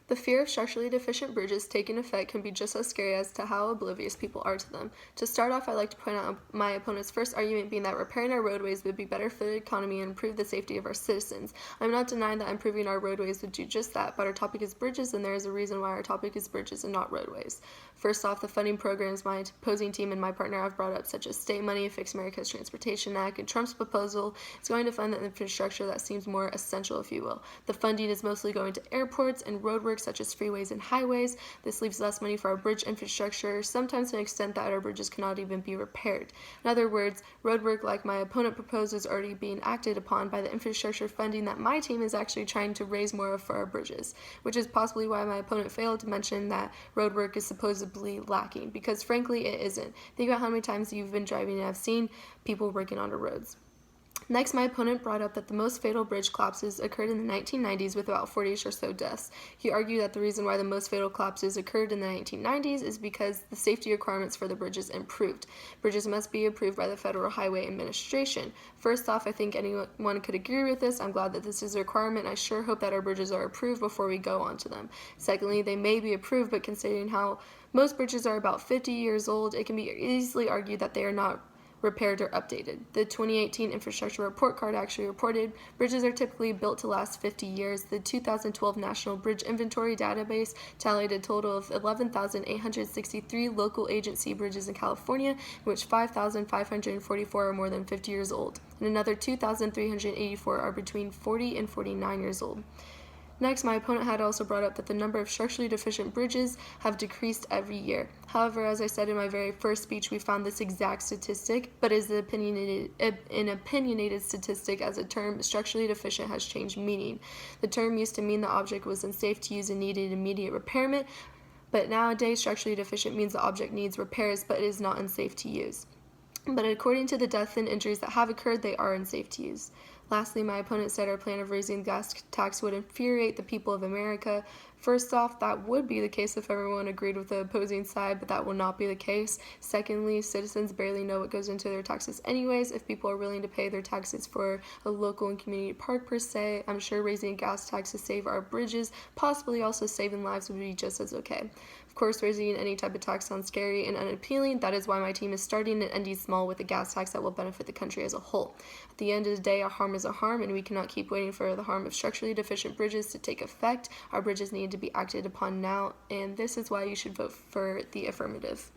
The fear of structurally deficient bridges taking effect can be just as scary as to how oblivious people are to them. To start off, I'd like to point out my opponent's first argument being that repairing our roadways would be better for the economy and improve the safety of our citizens. I'm not denying that improving our roadways would do just that, but our topic is bridges, and there is a reason why our topic is bridges and not roadways. First off, the funding programs my opposing team and my partner have brought up, such as state money, Fix America's Transportation Act, and Trump's proposal is going to fund the infrastructure that seems more essential, if you will. The funding is mostly going to airports and roadworks such as freeways and highways. This leaves less money for our bridge infrastructure, sometimes to an extent that our bridges cannot even be repaired. In other words, road work like my opponent proposed is already being acted upon by the infrastructure funding that my team is actually trying to raise more of for our bridges, which is possibly why my opponent failed to mention that road work is supposedly lacking, because frankly it isn't. Think about how many times you've been driving and have seen people working on the roads. Next, my opponent brought up that the most fatal bridge collapses occurred in the 1990s with about 40 or so deaths. He argued that the reason why the most fatal collapses occurred in the 1990s is because the safety requirements for the bridges improved. Bridges must be approved by the Federal Highway Administration. First off, I think anyone could agree with this. I'm glad that this is a requirement. I sure hope that our bridges are approved before we go on to them. Secondly, they may be approved, but considering how most bridges are about 50 years old, it can be easily argued that they are not repaired or updated. The 2018 Infrastructure Report Card actually reported bridges are typically built to last 50 years. The 2012 National Bridge Inventory Database tallied a total of 11,863 local agency bridges in California, in which 5,544 are more than 50 years old, and another 2,384 are between 40 and 49 years old. Next, my opponent had also brought up that the number of structurally deficient bridges have decreased every year. However, as I said in my very first speech, we found this exact statistic, but is an opinionated statistic, as the term structurally deficient has changed meaning. The term used to mean the object was unsafe to use and needed immediate repairment, but nowadays structurally deficient means the object needs repairs, but it is not unsafe to use. But according to the deaths and injuries that have occurred, they are unsafe to use. Lastly, my opponent said our plan of raising the gas tax would infuriate the people of America. First off, that would be the case if everyone agreed with the opposing side, but that will not be the case. Secondly, citizens barely know what goes into their taxes anyways. If people are willing to pay their taxes for a local and community park per se, I'm sure raising a gas tax to save our bridges, possibly also saving lives, would be just as okay. Of course, raising any type of tax sounds scary and unappealing. That is why my team is starting and ending small with a gas tax that will benefit the country as a whole. At the end of the day, a harm is a harm, and we cannot keep waiting for the harm of structurally deficient bridges to take effect. Our bridges need to be acted upon now, and this is why you should vote for the affirmative.